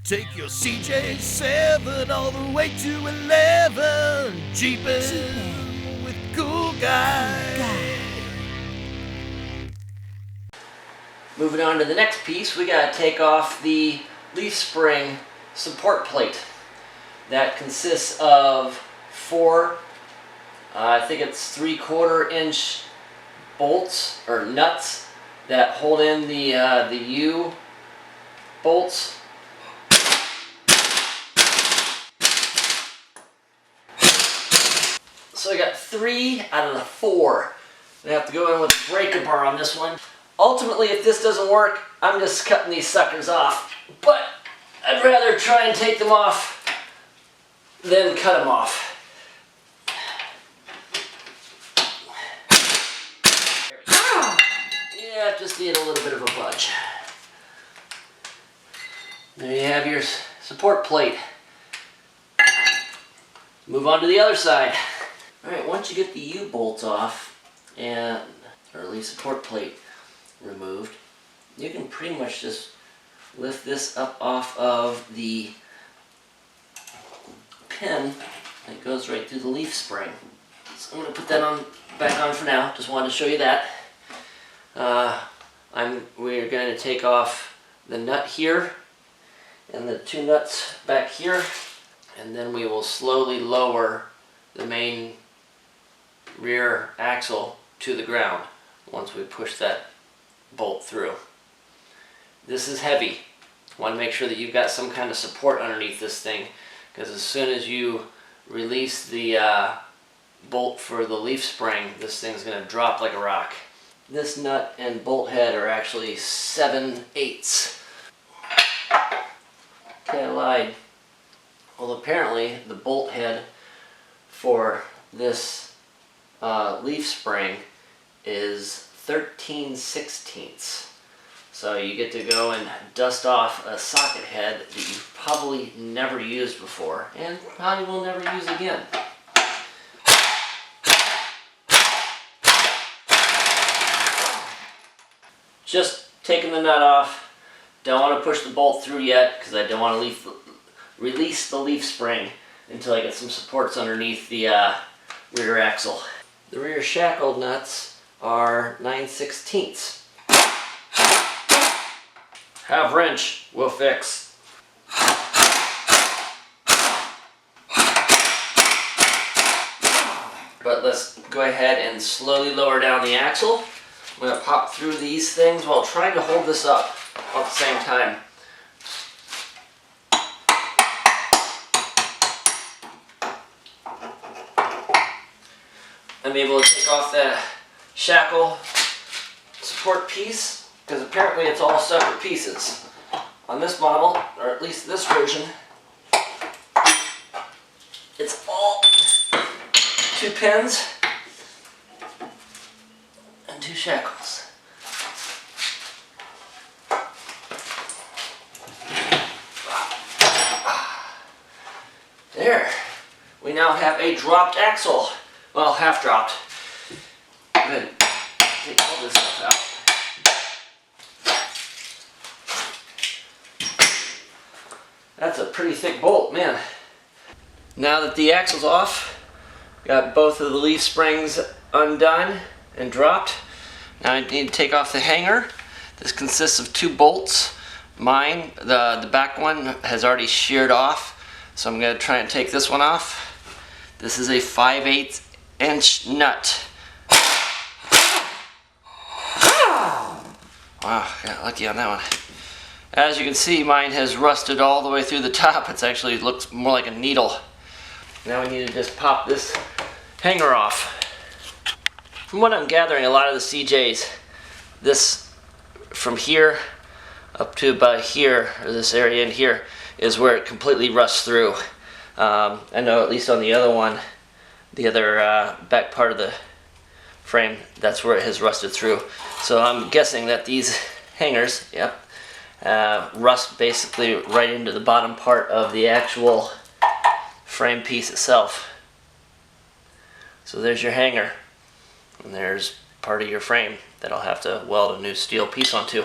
Take your CJ7 all the way to 11. Jeepin' with Cool Guy. Moving on to the next piece, we got to take off the leaf spring support plate. That consists of four, I think it's 3/4 inch bolts or nuts that hold in the U bolts. So I got 3 out of the 4. I have to go in with a breaker bar on this one. Ultimately, if this doesn't work, I'm just cutting these suckers off. But I'd rather try and take them off than cut them off. Yeah, just need a little bit of a budge. There you have your support plate. Move on to the other side. Alright, once you get the U-bolts off, or at least support plate removed, you can pretty much just lift this up off of the pin that goes right through the leaf spring. So I'm going to put that back on for now. Just wanted to show you that. We're going to take off the nut here and the 2 nuts back here, and then we will slowly lower the main rear axle to the ground once we push that bolt through. This is heavy. Want to make sure that you've got some kind of support underneath this thing, because as soon as you release the bolt for the leaf spring, this thing's going to drop like a rock. This nut and bolt head are actually 7/8. Okay, I lied. Well, apparently the bolt head for this leaf spring is 13/16. So you get to go and dust off a socket head that you've probably never used before and probably will never use again. Just taking the nut off. Don't want to push the bolt through yet because I don't want to release the leaf spring until I get some supports underneath the rear axle. The rear shackle nuts are 9/16. Have wrench, we'll fix. But let's go ahead and slowly lower down the axle. I'm going to pop through these things while trying to hold this up at the same time. I'm able to take off the shackle support piece, because apparently it's all separate pieces. On this model, or at least this version, it's all 2 pins and 2 shackles. There. We now have a dropped axle. Well, half dropped. Good. Take all this stuff out. That's a pretty thick bolt, man. Now that the axle's off, got both of the leaf springs undone and dropped. Now I need to take off the hanger. This consists of 2 bolts. Mine, the back one, has already sheared off, so I'm going to try and take this one off. This is a 5/8 inch nut. Wow, got lucky on that one. As you can see, mine has rusted all the way through the top. It actually looks more like a needle. Now we need to just pop this hanger off. From what I'm gathering, a lot of the CJs, this from here up to about here, or this area in here, is where it completely rusts through. I know at least on the other one, the other back part of the frame, that's where it has rusted through. So I'm guessing that these hangers, yep, rust basically right into the bottom part of the actual frame piece itself. So there's your hanger, and there's part of your frame that I'll have to weld a new steel piece onto.